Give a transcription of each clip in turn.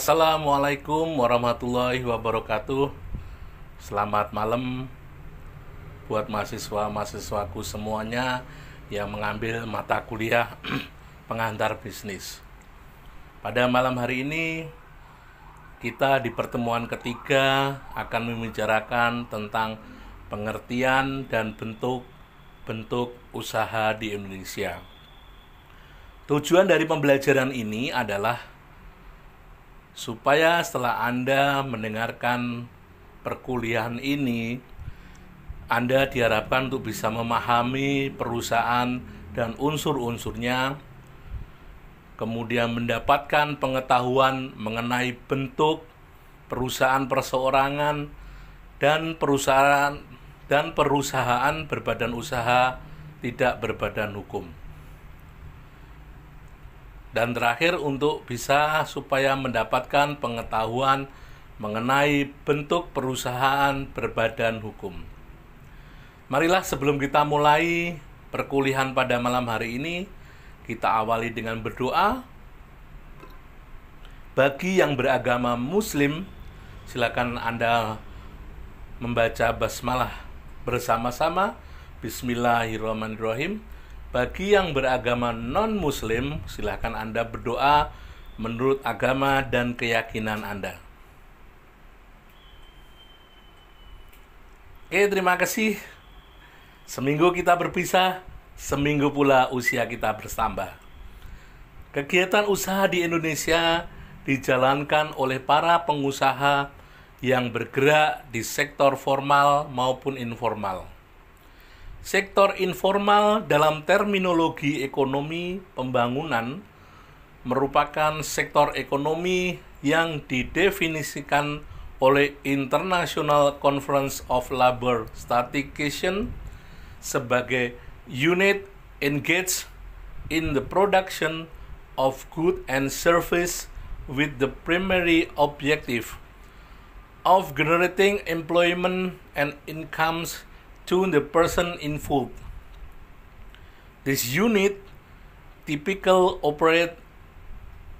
Assalamualaikum warahmatullahi wabarakatuh. Selamat malam buat mahasiswa-mahasiswaku semuanya yang mengambil mata kuliah pengantar bisnis. Pada malam hari ini kita di pertemuan ketiga akan membicarakan tentang pengertian dan bentuk usaha di Indonesia. Tujuan dari pembelajaran ini adalah supaya setelah Anda mendengarkan perkuliahan ini, Anda diharapkan untuk bisa memahami perusahaan dan unsur-unsurnya, kemudian mendapatkan pengetahuan mengenai bentuk perusahaan perseorangan dan perusahaan berbadan usaha tidak berbadan hukum. Dan terakhir untuk bisa supaya mendapatkan pengetahuan mengenai bentuk perusahaan berbadan hukum. Marilah sebelum kita mulai perkuliahan pada malam hari ini, kita awali dengan berdoa. Bagi yang beragama Muslim, silakan Anda membaca basmalah bersama-sama. Bismillahirrahmanirrahim. Bagi yang beragama non-Muslim, silakan Anda berdoa menurut agama dan keyakinan Anda. Oke, terima kasih. Seminggu kita berpisah, seminggu pula usia kita bertambah. Kegiatan usaha di Indonesia dijalankan oleh para pengusaha yang bergerak di sektor formal maupun informal. Sektor informal dalam terminologi ekonomi pembangunan merupakan sektor ekonomi yang didefinisikan oleh International Conference of Labor Statistics sebagai unit engaged in the production of goods and service with the primary objective of generating employment and incomes to the person involved. This unit typically operate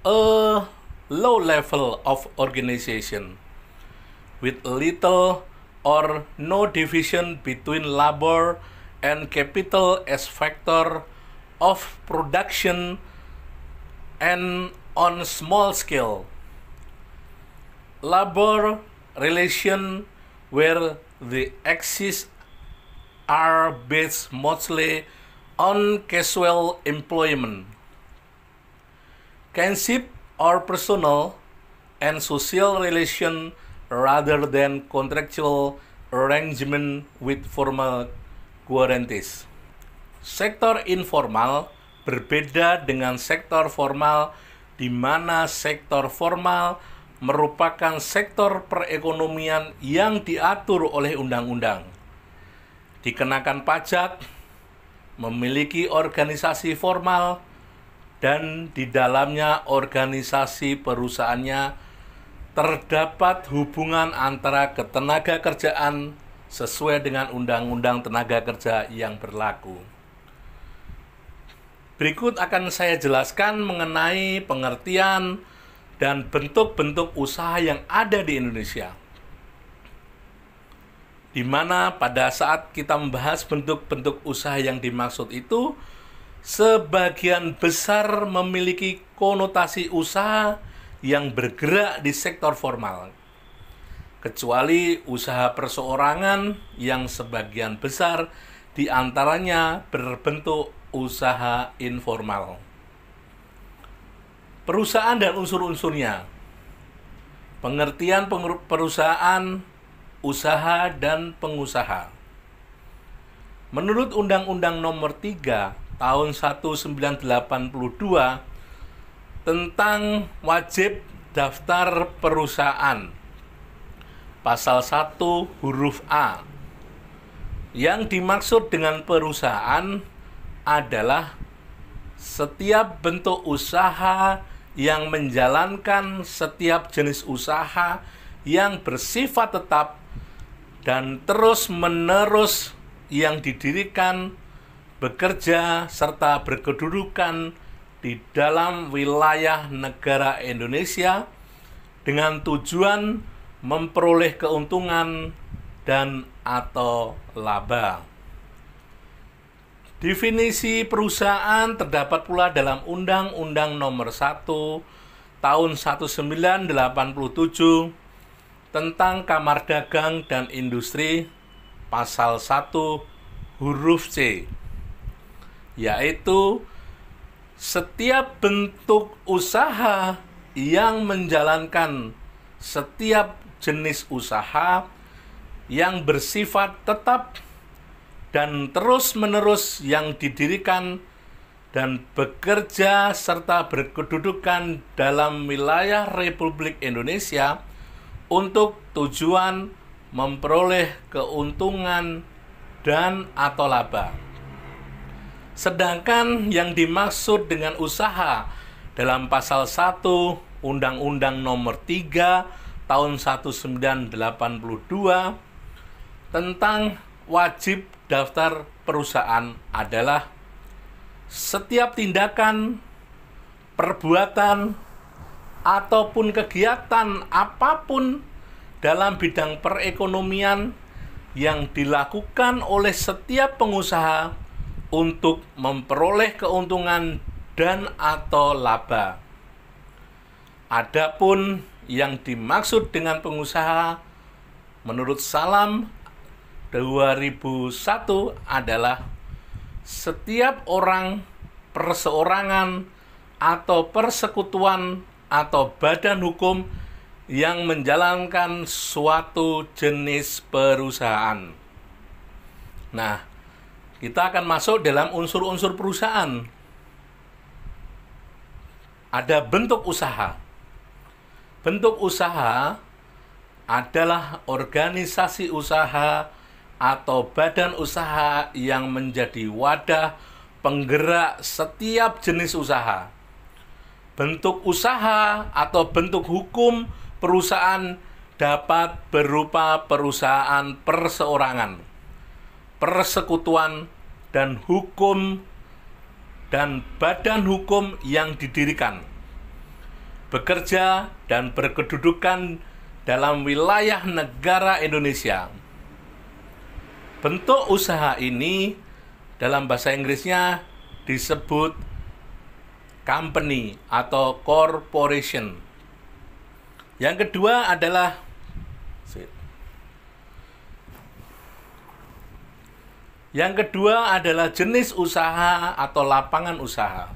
a low level of organization with little or no division between labor and capital as factor of production and on small scale. Labor relation where the exist are based mostly on casual employment, kinship or personal and social relation rather than contractual arrangement with formal guarantees. Sektor informal berbeda dengan sektor formal, di mana sektor formal merupakan sektor perekonomian yang diatur oleh undang-undang, dikenakan pajak, memiliki organisasi formal, dan di dalamnya organisasi perusahaannya terdapat hubungan antara ketenaga kerjaan sesuai dengan Undang-Undang Tenaga Kerja yang berlaku. Berikut akan saya jelaskan mengenai pengertian dan bentuk-bentuk usaha yang ada di Indonesia, di mana pada saat kita membahas bentuk-bentuk usaha yang dimaksud itu, sebagian besar memiliki konotasi usaha yang bergerak di sektor formal, kecuali usaha perseorangan yang sebagian besar diantaranya berbentuk usaha informal. Perusahaan dan unsur-unsurnya. Pengertian perusahaan, usaha, dan pengusaha. Menurut Undang-Undang Nomor 3 Tahun 1982 tentang wajib daftar perusahaan, Pasal 1 huruf A, yang dimaksud dengan perusahaan adalah setiap bentuk usaha yang menjalankan setiap jenis usaha yang bersifat tetap dan terus-menerus yang didirikan, bekerja, serta berkedudukan di dalam wilayah negara Indonesia dengan tujuan memperoleh keuntungan dan atau laba. Definisi perusahaan terdapat pula dalam Undang-Undang Nomor 1 Tahun 1987 tentang Kamar Dagang dan Industri, pasal 1 huruf C, yaitu setiap bentuk usaha yang menjalankan setiap jenis usaha yang bersifat tetap dan terus-menerus yang didirikan dan bekerja serta berkedudukan dalam wilayah Republik Indonesia untuk tujuan memperoleh keuntungan dan atau laba. Sedangkan yang dimaksud dengan usaha dalam pasal 1 Undang-Undang Nomor 3 Tahun 1982 tentang wajib daftar perusahaan adalah setiap tindakan, perbuatan, ataupun kegiatan apapun dalam bidang perekonomian yang dilakukan oleh setiap pengusaha untuk memperoleh keuntungan dan atau laba. Adapun yang dimaksud dengan pengusaha menurut Salam 2001 adalah setiap orang, perseorangan, atau persekutuan atau badan hukum yang menjalankan suatu jenis perusahaan. Nah, kita akan masuk dalam unsur-unsur perusahaan. Ada bentuk usaha. Bentuk usaha adalah organisasi usaha atau badan usaha yang menjadi wadah penggerak setiap jenis usaha. Bentuk usaha atau bentuk hukum perusahaan dapat berupa perusahaan perseorangan, persekutuan, dan hukum dan badan hukum yang didirikan, bekerja dan berkedudukan dalam wilayah negara Indonesia. Bentuk usaha ini dalam bahasa Inggrisnya disebut company atau corporation. Yang kedua adalah jenis usaha atau lapangan usaha.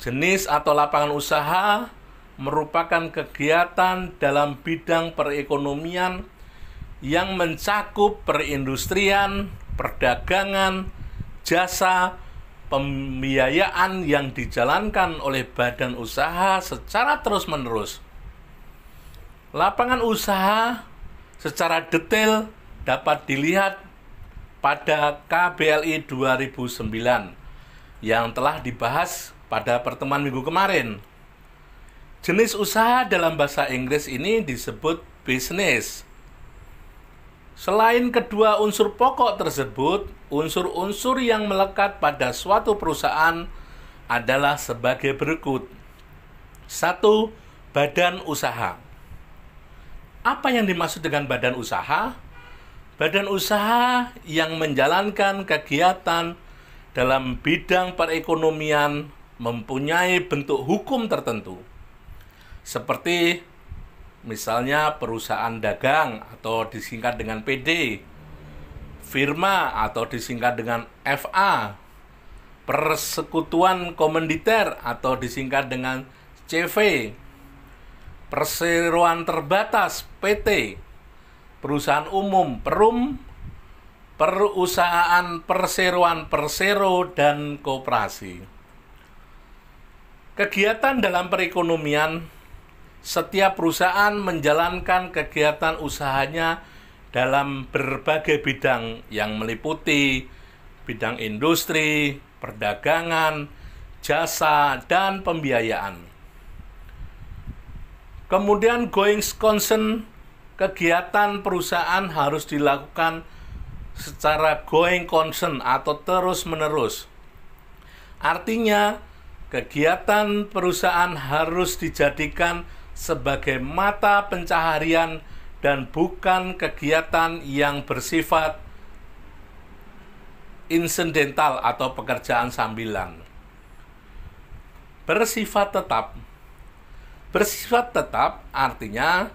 Jenis atau lapangan usaha merupakan kegiatan dalam bidang perekonomian yang mencakup perindustrian, perdagangan, jasa, pembiayaan yang dijalankan oleh badan usaha secara terus-menerus. Lapangan usaha secara detail dapat dilihat pada KBLI 2009 yang telah dibahas pada pertemuan minggu kemarin. Jenis usaha dalam bahasa Inggris ini disebut business. Selain kedua unsur pokok tersebut, unsur-unsur yang melekat pada suatu perusahaan adalah sebagai berikut. 1. Badan usaha. Apa yang dimaksud dengan badan usaha? Badan usaha yang menjalankan kegiatan dalam bidang perekonomian mempunyai bentuk hukum tertentu. Seperti misalnya perusahaan dagang atau disingkat dengan PD, firma atau disingkat dengan FA, persekutuan komanditer atau disingkat dengan CV, perseroan terbatas PT, perusahaan umum Perum, perusahaan perseroan persero, dan koperasi. Kegiatan dalam perekonomian. Setiap perusahaan menjalankan kegiatan usahanya dalam berbagai bidang yang meliputi bidang industri, perdagangan, jasa, dan pembiayaan. Kemudian going concern, kegiatan perusahaan harus dilakukan secara going concern atau terus-menerus. Artinya, kegiatan perusahaan harus dijadikan sebagai mata pencaharian dan bukan kegiatan yang bersifat insidental atau pekerjaan sambilan. Bersifat tetap. Bersifat tetap artinya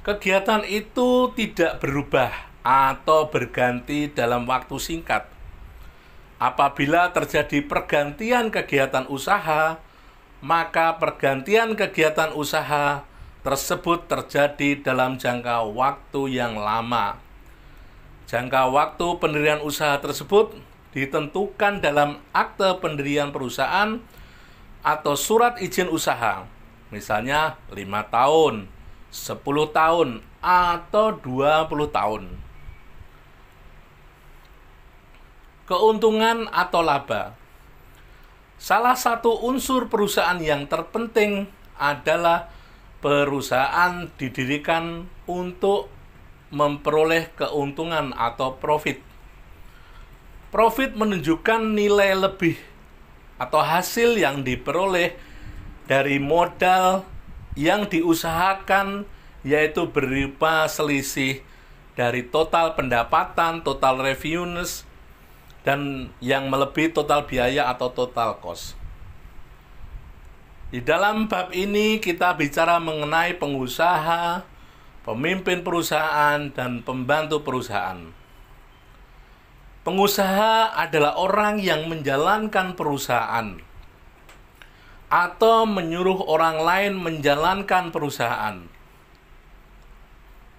kegiatan itu tidak berubah atau berganti dalam waktu singkat. Apabila terjadi pergantian kegiatan usaha, maka pergantian kegiatan usaha tersebut terjadi dalam jangka waktu yang lama. Jangka waktu pendirian usaha tersebut ditentukan dalam akte pendirian perusahaan atau surat izin usaha, misalnya 5 tahun, 10 tahun, atau 20 tahun. Keuntungan atau laba. Salah satu unsur perusahaan yang terpenting adalah perusahaan didirikan untuk memperoleh keuntungan atau profit. Profit menunjukkan nilai lebih atau hasil yang diperoleh dari modal yang diusahakan, yaitu berupa selisih dari total pendapatan, total revenues, dan yang melebihi total biaya atau total cost. Di dalam bab ini kita bicara mengenai pengusaha, pemimpin perusahaan, dan pembantu perusahaan. Pengusaha adalah orang yang menjalankan perusahaan atau menyuruh orang lain menjalankan perusahaan.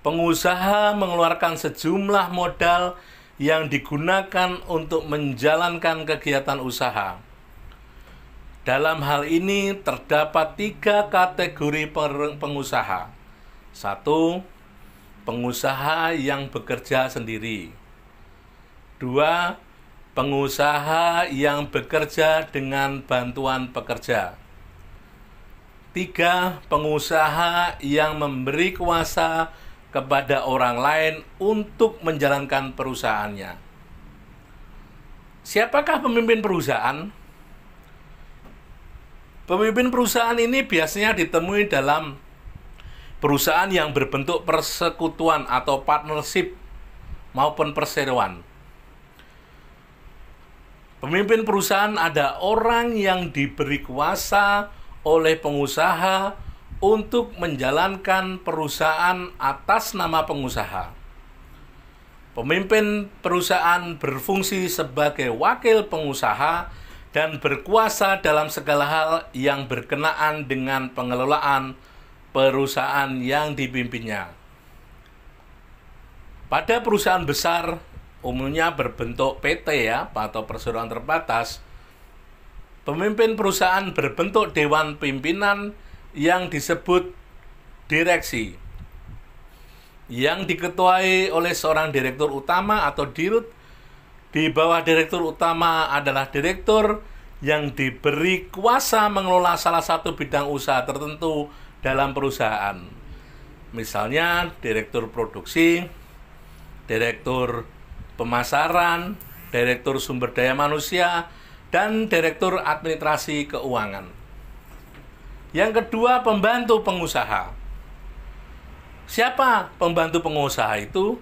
Pengusaha mengeluarkan sejumlah modal yang digunakan untuk menjalankan kegiatan usaha. Dalam hal ini terdapat 3 kategori pengusaha. 1. Pengusaha yang bekerja sendiri. 2. Pengusaha yang bekerja dengan bantuan pekerja. 3. Pengusaha yang memberi kuasa kepada orang lain untuk menjalankan perusahaannya. Siapakah pemimpin perusahaan? Pemimpin perusahaan ini biasanya ditemui dalam perusahaan yang berbentuk persekutuan atau partnership maupun perseroan. Pemimpin perusahaan ada orang yang diberi kuasa oleh pengusaha untuk menjalankan perusahaan atas nama pengusaha. Pemimpin perusahaan berfungsi sebagai wakil pengusaha dan berkuasa dalam segala hal yang berkenaan dengan pengelolaan perusahaan yang dipimpinnya. Pada perusahaan besar, umumnya berbentuk PT atau perseroan terbatas, pemimpin perusahaan berbentuk dewan pimpinan yang disebut direksi, yang diketuai oleh seorang direktur utama atau dirut. Di bawah direktur utama adalah direktur yang diberi kuasa mengelola salah satu bidang usaha tertentu dalam perusahaan. Misalnya direktur produksi, direktur pemasaran, direktur sumber daya manusia, dan direktur administrasi keuangan. Yang kedua, pembantu pengusaha. Siapa pembantu pengusaha itu?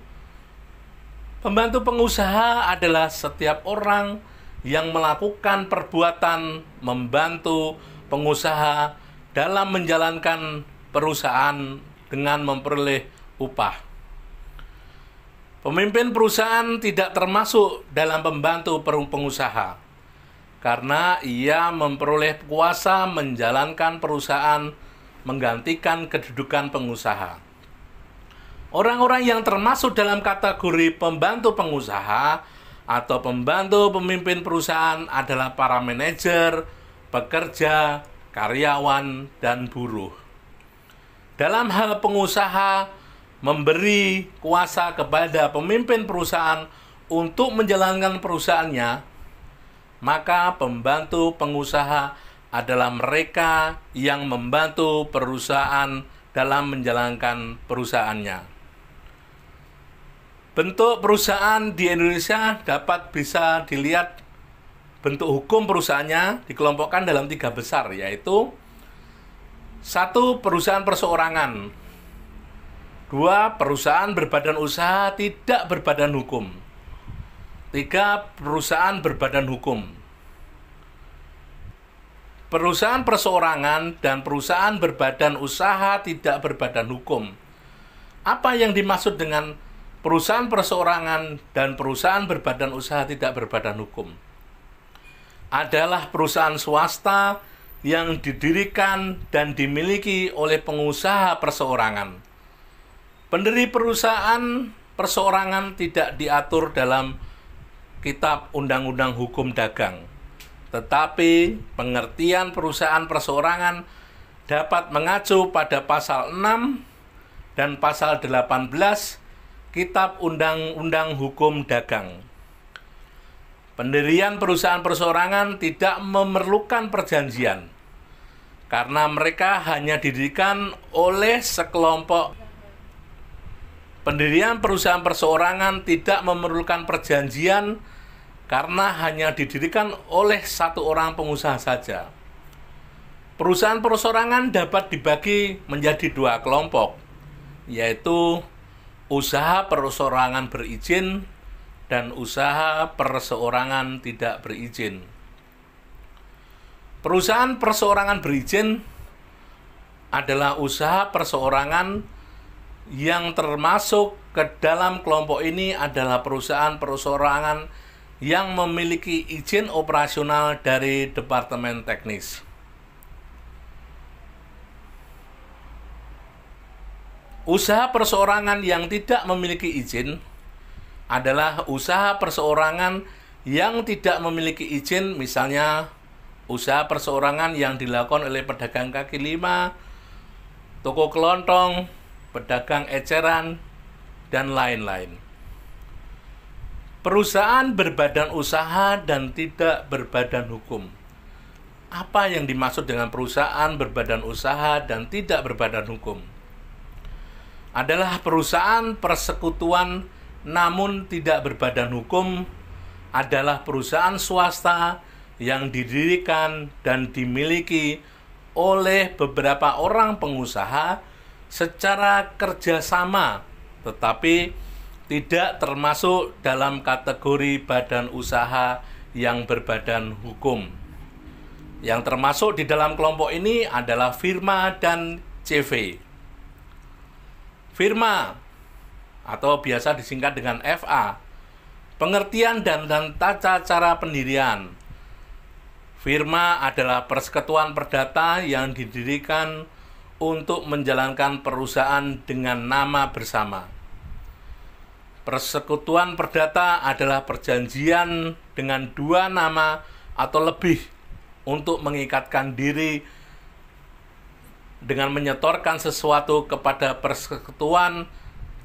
Pembantu pengusaha adalah setiap orang yang melakukan perbuatan membantu pengusaha dalam menjalankan perusahaan dengan memperoleh upah. Pemimpin perusahaan tidak termasuk dalam pembantu pengusaha karena ia memperoleh kuasa menjalankan perusahaan menggantikan kedudukan pengusaha. Orang-orang yang termasuk dalam kategori pembantu pengusaha atau pembantu pemimpin perusahaan adalah para manajer, pekerja, karyawan, dan buruh. Dalam hal pengusaha memberi kuasa kepada pemimpin perusahaan untuk menjalankan perusahaannya, maka pembantu pengusaha adalah mereka yang membantu perusahaan dalam menjalankan perusahaannya. Bentuk perusahaan di Indonesia bisa dilihat bentuk hukum perusahaannya dikelompokkan dalam 3 besar, yaitu 1. Perusahaan perseorangan. 2. Perusahaan berbadan usaha tidak berbadan hukum. 3. Perusahaan berbadan hukum. Perusahaan perseorangan dan perusahaan berbadan usaha tidak berbadan hukum. Apa yang dimaksud dengan perusahaan perseorangan dan perusahaan berbadan usaha tidak berbadan hukum? Adalah perusahaan swasta yang didirikan dan dimiliki oleh pengusaha perseorangan. Pendiri perusahaan perseorangan tidak diatur dalam Kitab Undang-Undang Hukum Dagang, tetapi pengertian perusahaan perseorangan dapat mengacu pada pasal 6 dan pasal 18 Kitab Undang-Undang Hukum Dagang. Pendirian perusahaan perseorangan tidak memerlukan perjanjian, karena mereka hanya didirikan oleh sekelompok. Pendirian perusahaan perseorangan tidak memerlukan perjanjian, karena hanya didirikan oleh satu orang pengusaha saja. Perusahaan perseorangan dapat dibagi menjadi dua kelompok, yaitu usaha perseorangan berizin dan usaha perseorangan tidak berizin. Perusahaan perseorangan berizin adalah usaha perseorangan yang termasuk ke dalam kelompok ini adalah perusahaan perseorangan yang memiliki izin operasional dari Departemen Teknis. Usaha perseorangan yang tidak memiliki izin adalah usaha perseorangan yang tidak memiliki izin, misalnya usaha perseorangan yang dilakukan oleh pedagang kaki lima, toko kelontong, pedagang eceran, dan lain-lain. Perusahaan berbadan usaha dan tidak berbadan hukum. Apa yang dimaksud dengan perusahaan berbadan usaha dan tidak berbadan hukum? Adalah perusahaan persekutuan namun tidak berbadan hukum, adalah perusahaan swasta yang didirikan dan dimiliki oleh beberapa orang pengusaha secara kerjasama, tetapi tidak termasuk dalam kategori badan usaha yang berbadan hukum. Yang termasuk di dalam kelompok ini adalah firma dan CV. Firma atau biasa disingkat dengan FA, pengertian dan tata cara pendirian. Firma adalah persekutuan perdata yang didirikan untuk menjalankan perusahaan dengan nama bersama. Persekutuan perdata adalah perjanjian dengan dua nama atau lebih untuk mengikatkan diri dengan menyetorkan sesuatu kepada persekutuan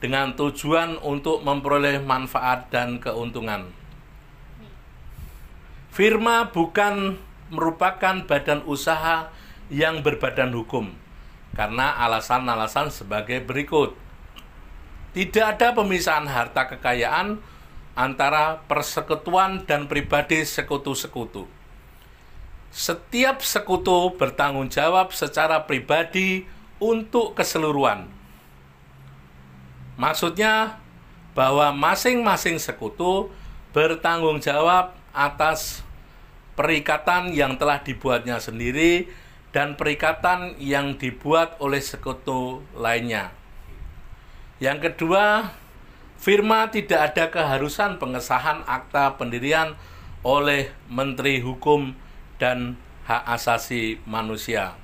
dengan tujuan untuk memperoleh manfaat dan keuntungan. Firma bukan merupakan badan usaha yang berbadan hukum karena alasan-alasan sebagai berikut. Tidak ada pemisahan harta kekayaan antara persekutuan dan pribadi sekutu-sekutu. Setiap sekutu bertanggung jawab secara pribadi untuk keseluruhan. Maksudnya bahwa masing-masing sekutu bertanggung jawab atas perikatan yang telah dibuatnya sendiri dan perikatan yang dibuat oleh sekutu lainnya. Yang kedua, firma tidak ada keharusan pengesahan akta pendirian oleh Menteri Hukum dan Hak Asasi Manusia.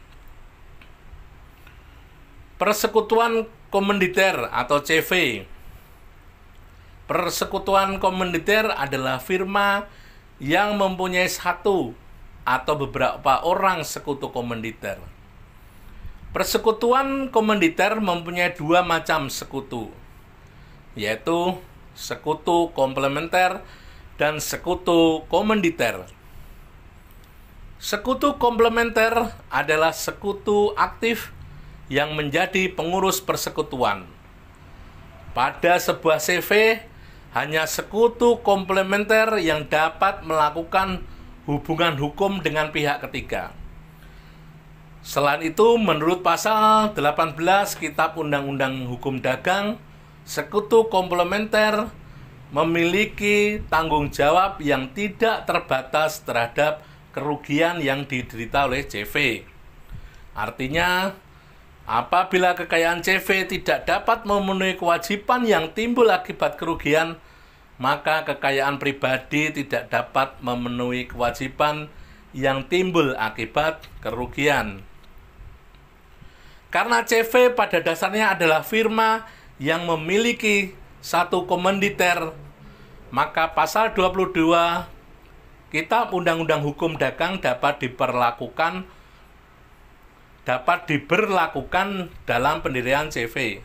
Persekutuan komanditer atau CV. Persekutuan komanditer adalah firma yang mempunyai satu atau beberapa orang sekutu komanditer. Persekutuan komanditer mempunyai dua macam sekutu, yaitu sekutu komplementer dan sekutu komanditer. Sekutu komplementer adalah sekutu aktif yang menjadi pengurus persekutuan. Pada sebuah CV, hanya sekutu komplementer yang dapat melakukan hubungan hukum dengan pihak ketiga. Selain itu, menurut pasal 18 Kitab Undang-Undang Hukum Dagang, sekutu komplementer memiliki tanggung jawab yang tidak terbatas terhadap kerugian yang diderita oleh CV. Artinya, apabila kekayaan CV tidak dapat memenuhi kewajiban yang timbul akibat kerugian, maka kekayaan pribadi tidak dapat memenuhi kewajiban yang timbul akibat kerugian. Karena CV pada dasarnya adalah firma yang memiliki satu komanditer, maka pasal 22 Kitab Undang-Undang Hukum Dagang dapat diberlakukan dalam pendirian CV.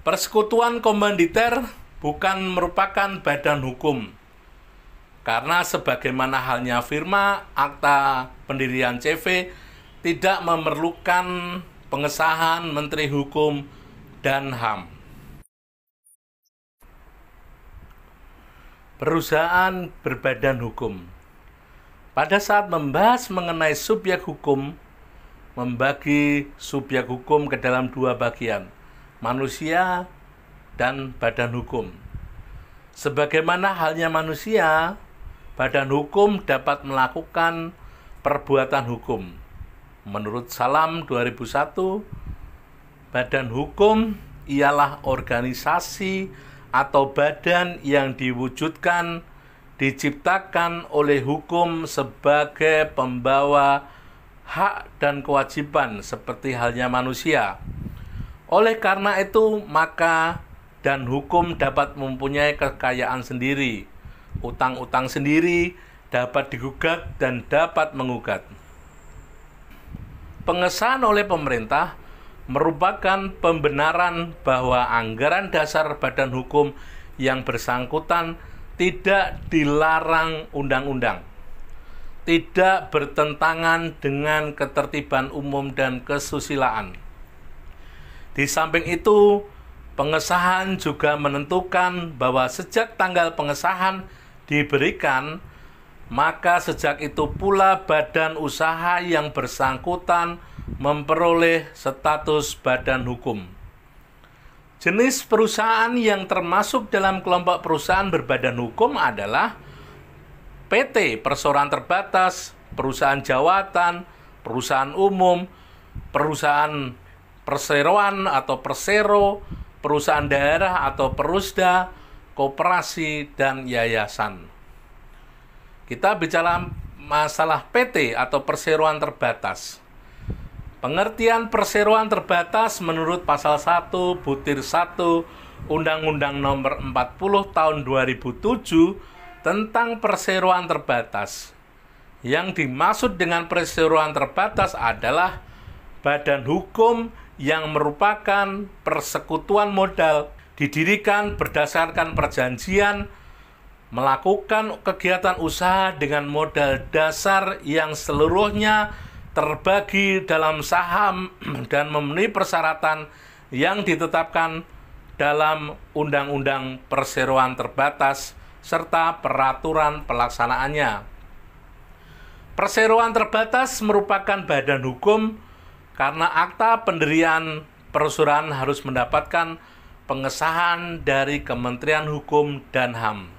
Persekutuan komanditer bukan merupakan badan hukum, karena sebagaimana halnya firma, akta pendirian CV tidak memerlukan pengesahan Menteri Hukum dan HAM. Perusahaan berbadan hukum. Pada saat membahas mengenai subjek hukum, membagi subjek hukum ke dalam dua bagian, manusia dan badan hukum. Sebagaimana halnya manusia, badan hukum dapat melakukan perbuatan hukum. Menurut Salam 2001, badan hukum ialah organisasi atau badan yang diwujudkan, diciptakan oleh hukum sebagai pembawa hak dan kewajiban seperti halnya manusia. Oleh karena itu, maka dan hukum dapat mempunyai kekayaan sendiri, utang-utang sendiri, dapat digugat dan dapat mengugat. Pengesahan oleh pemerintah merupakan pembenaran bahwa anggaran dasar badan hukum yang bersangkutan tidak dilarang undang-undang, tidak bertentangan dengan ketertiban umum dan kesusilaan. Di samping itu, pengesahan juga menentukan bahwa sejak tanggal pengesahan diberikan, maka sejak itu pula badan usaha yang bersangkutan memperoleh status badan hukum. Jenis perusahaan yang termasuk dalam kelompok perusahaan berbadan hukum adalah PT, perseroan terbatas, perusahaan jawatan, perusahaan umum, perusahaan perseroan atau persero, perusahaan daerah atau perusda, koperasi, dan yayasan. Kita bicara masalah PT atau perseroan terbatas. Pengertian perseroan terbatas menurut pasal 1 butir 1 Undang-Undang Nomor 40 Tahun 2007 tentang perseroan terbatas. Yang dimaksud dengan perseroan terbatas adalah badan hukum yang merupakan persekutuan modal, didirikan berdasarkan perjanjian, melakukan kegiatan usaha dengan modal dasar yang seluruhnya terbagi dalam saham dan memenuhi persyaratan yang ditetapkan dalam Undang-Undang Perseroan Terbatas serta peraturan pelaksanaannya. Perseroan terbatas merupakan badan hukum karena akta pendirian perusahaan harus mendapatkan pengesahan dari Kementerian Hukum dan HAM.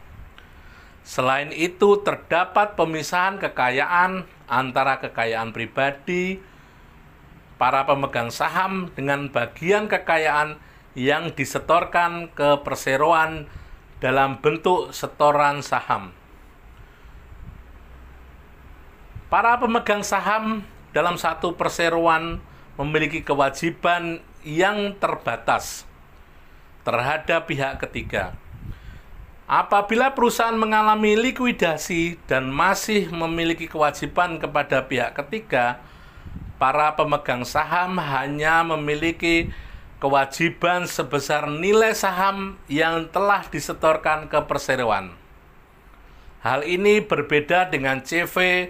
Selain itu, terdapat pemisahan kekayaan antara kekayaan pribadi, para pemegang saham dengan bagian kekayaan yang disetorkan ke perseroan dalam bentuk setoran saham. Para pemegang saham dalam satu perseroan memiliki kewajiban yang terbatas terhadap pihak ketiga. Apabila perusahaan mengalami likuidasi dan masih memiliki kewajiban kepada pihak ketiga, para pemegang saham hanya memiliki kewajiban sebesar nilai saham yang telah disetorkan ke perseroan. Hal ini berbeda dengan CV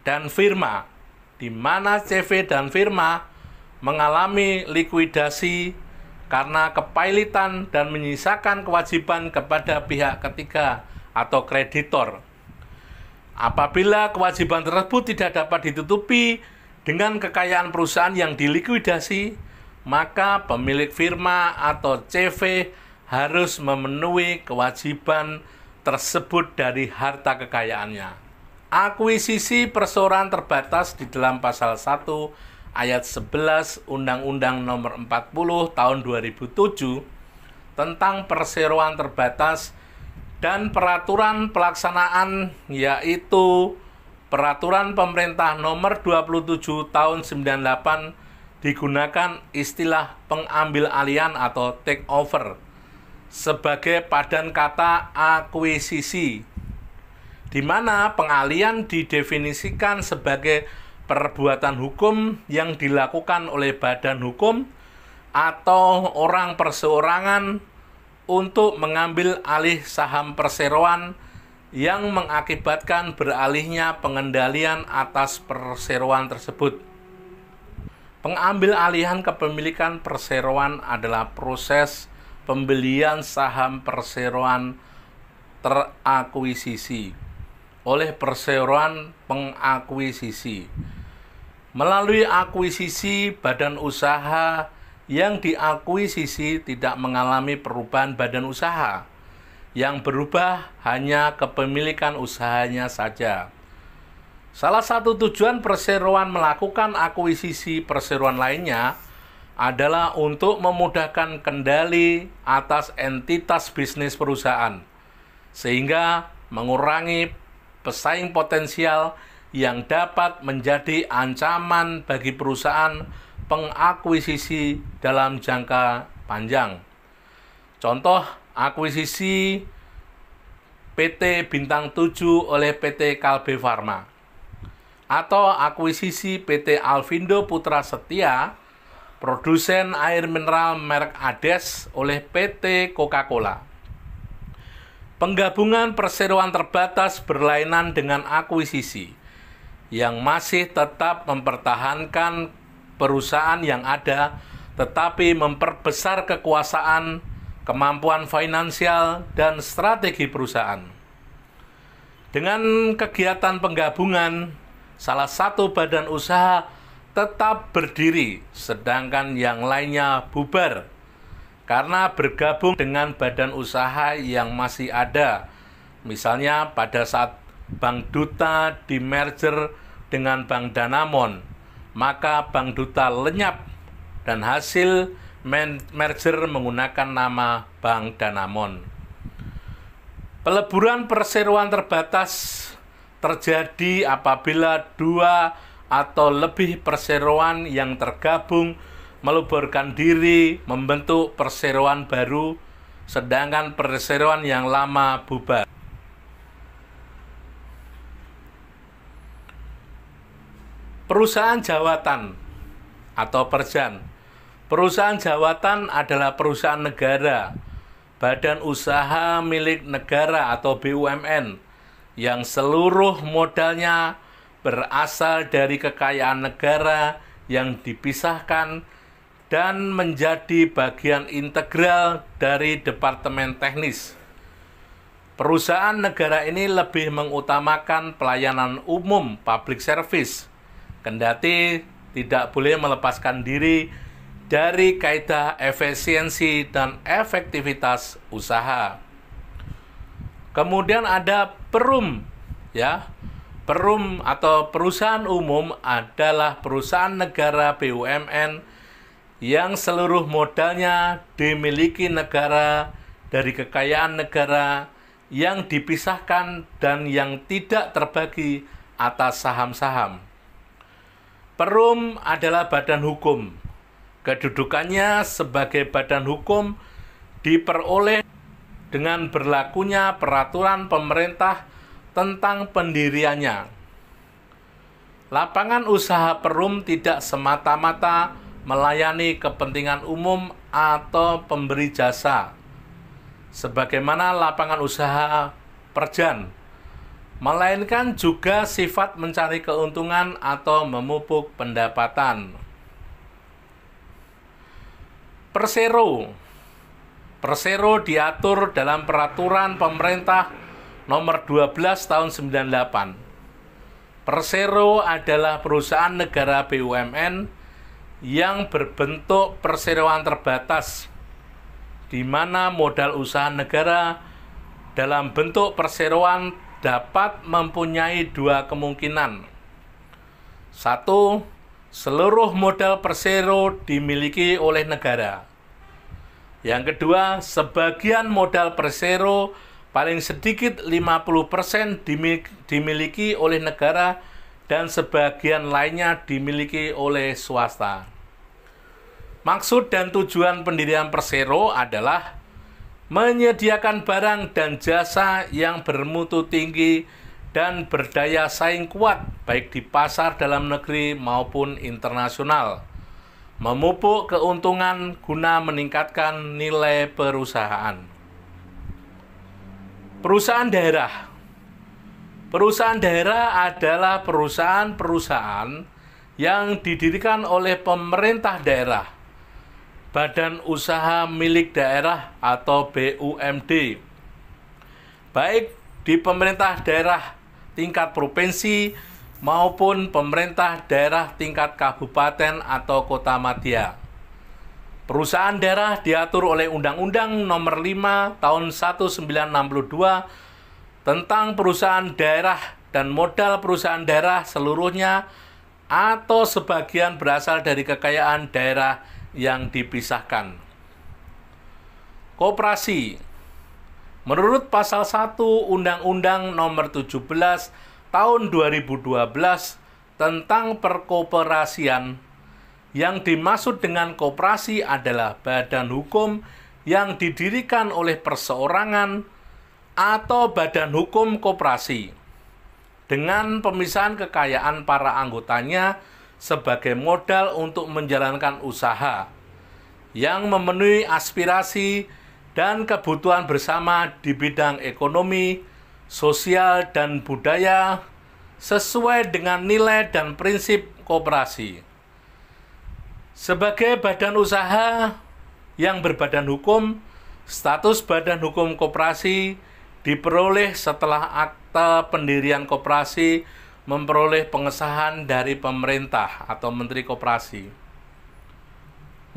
dan firma, di mana CV dan firma mengalami likuidasi karena kepailitan dan menyisakan kewajiban kepada pihak ketiga atau kreditor. Apabila kewajiban tersebut tidak dapat ditutupi Dengan kekayaan perusahaan yang dilikuidasi, maka pemilik firma atau CV harus memenuhi kewajiban tersebut dari harta kekayaannya. Akuisisi perseroan terbatas di dalam pasal 1 ayat 11 Undang-Undang Nomor 40 Tahun 2007 tentang perseroan terbatas dan peraturan pelaksanaan, yaitu Peraturan Pemerintah Nomor 27 Tahun 98, digunakan istilah pengambil alihan atau take over sebagai padan kata akuisisi, di mana pengalihan didefinisikan sebagai perbuatan hukum yang dilakukan oleh badan hukum atau orang perseorangan untuk mengambil alih saham perseroan yang mengakibatkan beralihnya pengendalian atas perseroan tersebut. Pengambil alihan kepemilikan perseroan adalah proses pembelian saham perseroan terakuisisi oleh perseroan pengakuisisi. Melalui akuisisi, badan usaha yang diakuisisi tidak mengalami perubahan badan usaha. Yang berubah hanya kepemilikan usahanya saja. Salah satu tujuan perseroan melakukan akuisisi perseroan lainnya adalah untuk memudahkan kendali atas entitas bisnis perusahaan, sehingga mengurangi pesaing potensial yang dapat menjadi ancaman bagi perusahaan pengakuisisi dalam jangka panjang. Contoh akuisisi PT Bintang 7 oleh PT Kalbe Farma, atau akuisisi PT Alfindo Putra Setia, produsen air mineral merek Ades, oleh PT Coca-Cola. Penggabungan perseroan terbatas berlainan dengan akuisisi yang masih tetap mempertahankan perusahaan yang ada, tetapi memperbesar kekuasaan, kemampuan finansial, dan strategi perusahaan. Dengan kegiatan penggabungan, salah satu badan usaha tetap berdiri, sedangkan yang lainnya bubar, karena bergabung dengan badan usaha yang masih ada. Misalnya pada saat Bank Duta di-merger dengan Bank Danamon, maka Bank Duta lenyap dan hasil merger menggunakan nama Bank Danamon. Peleburan perseroan terbatas terjadi apabila dua atau lebih perseroan yang tergabung meleburkan diri membentuk perseroan baru, sedangkan perseroan yang lama bubar. Perusahaan jawatan atau perjan. Perusahaan jawatan adalah perusahaan negara, badan usaha milik negara atau BUMN, yang seluruh modalnya berasal dari kekayaan negara yang dipisahkan dan menjadi bagian integral dari departemen teknis. Perusahaan negara ini lebih mengutamakan pelayanan umum public service, kendati tidak boleh melepaskan diri dari kaidah efisiensi dan efektivitas usaha. Kemudian ada Perum, ya. Perum atau perusahaan umum adalah perusahaan negara BUMN yang seluruh modalnya dimiliki negara dari kekayaan negara yang dipisahkan dan yang tidak terbagi atas saham-saham. Perum adalah badan hukum. Kedudukannya sebagai badan hukum diperoleh dengan berlakunya peraturan pemerintah tentang pendiriannya. Lapangan usaha Perum tidak semata-mata melayani kepentingan umum atau pemberi jasa, sebagaimana lapangan usaha perjan, melainkan juga sifat mencari keuntungan atau memupuk pendapatan. Persero diatur dalam peraturan pemerintah nomor 12 tahun 98. Persero adalah perusahaan negara BUMN yang berbentuk perseroan terbatas, di mana modal usaha negara dalam bentuk perseroan dapat mempunyai dua kemungkinan. Satu, seluruh modal persero dimiliki oleh negara. Yang kedua, sebagian modal persero paling sedikit 50% dimiliki oleh negara dan sebagian lainnya dimiliki oleh swasta. Maksud dan tujuan pendirian persero adalah menyediakan barang dan jasa yang bermutu tinggi dan berdaya saing kuat baik di pasar dalam negeri maupun internasional, memupuk keuntungan guna meningkatkan nilai perusahaan. Perusahaan daerah. Perusahaan daerah adalah perusahaan-perusahaan yang didirikan oleh pemerintah daerah, badan usaha milik daerah atau BUMD, baik di pemerintah daerah tingkat provinsi maupun pemerintah daerah tingkat kabupaten atau kota madya. Perusahaan daerah diatur oleh Undang-Undang Nomor 5 Tahun 1962 tentang perusahaan daerah, dan modal perusahaan daerah seluruhnya atau sebagian berasal dari kekayaan daerah yang dipisahkan. Koperasi. Menurut pasal 1 Undang-Undang Nomor 17 Tahun 2012 tentang perkoperasian, yang dimaksud dengan koperasi adalah badan hukum yang didirikan oleh perseorangan atau badan hukum koperasi dengan pemisahan kekayaan para anggotanya sebagai modal untuk menjalankan usaha yang memenuhi aspirasi dan kebutuhan bersama di bidang ekonomi, sosial, dan budaya sesuai dengan nilai dan prinsip koperasi. Sebagai badan usaha yang berbadan hukum, status badan hukum koperasi diperoleh setelah akta pendirian koperasi memperoleh pengesahan dari pemerintah atau Menteri Koperasi.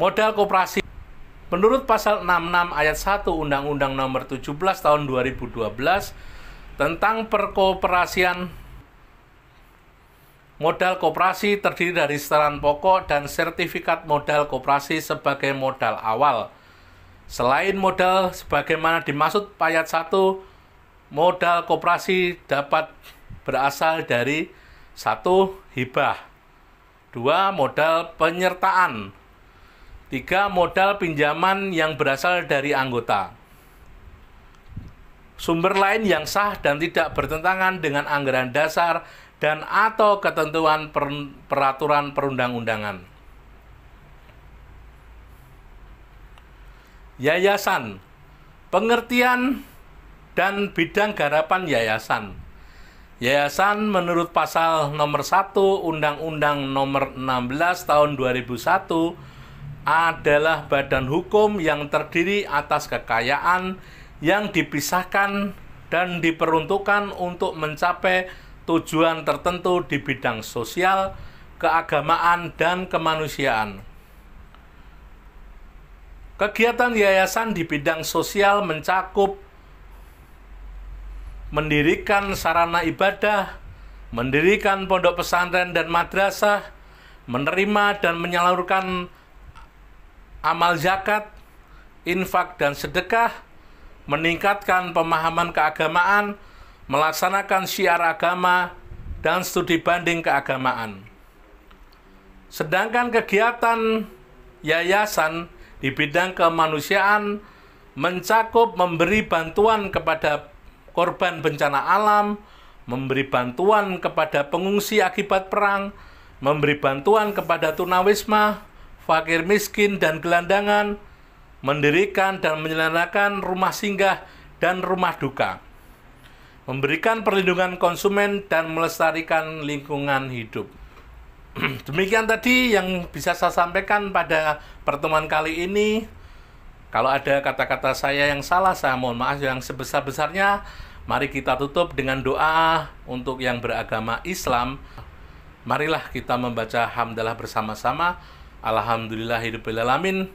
Modal koperasi. Menurut pasal 66 ayat 1 Undang-Undang Nomor 17 Tahun 2012 tentang perkoperasian, modal koperasi terdiri dari setoran pokok dan sertifikat modal koperasi sebagai modal awal. Selain modal sebagaimana dimaksud ayat 1, modal koperasi dapat berasal dari 1. Hibah, 2. Modal penyertaan, 3. Modal pinjaman yang berasal dari anggota, sumber lain yang sah dan tidak bertentangan dengan anggaran dasar dan atau ketentuan peraturan perundang-undangan. Yayasan. Pengertian dan bidang garapan yayasan. Yayasan menurut pasal nomor 1 Undang-Undang Nomor 16 Tahun 2001 adalah badan hukum yang terdiri atas kekayaan yang dipisahkan dan diperuntukkan untuk mencapai tujuan tertentu di bidang sosial, keagamaan, dan kemanusiaan. Kegiatan yayasan di bidang sosial mencakup mendirikan sarana ibadah, mendirikan pondok pesantren dan madrasah, menerima dan menyalurkan amal zakat, infak dan sedekah, meningkatkan pemahaman keagamaan, melaksanakan syiar agama, dan studi banding keagamaan. Sedangkan kegiatan yayasan di bidang kemanusiaan mencakup memberi bantuan kepada korban bencana alam, memberi bantuan kepada pengungsi akibat perang, memberi bantuan kepada tunawisma, fakir miskin dan gelandangan, mendirikan dan menyelenggarakan rumah singgah dan rumah duka, memberikan perlindungan konsumen dan melestarikan lingkungan hidup. Demikian tadi yang bisa saya sampaikan pada pertemuan kali ini. Kalau ada kata-kata saya yang salah, saya mohon maaf yang sebesar-besarnya. Mari kita tutup dengan doa untuk yang beragama Islam. Marilah kita membaca hamdalah bersama-sama. Alhamdulillahirabbil alamin.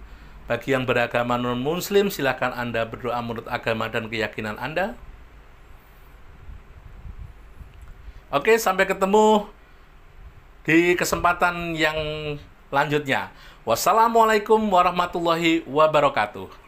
Bagi yang beragama non-muslim, silakan Anda berdoa menurut agama dan keyakinan Anda. Oke, sampai ketemu di kesempatan yang lanjutnya. Wassalamualaikum warahmatullahi wabarakatuh.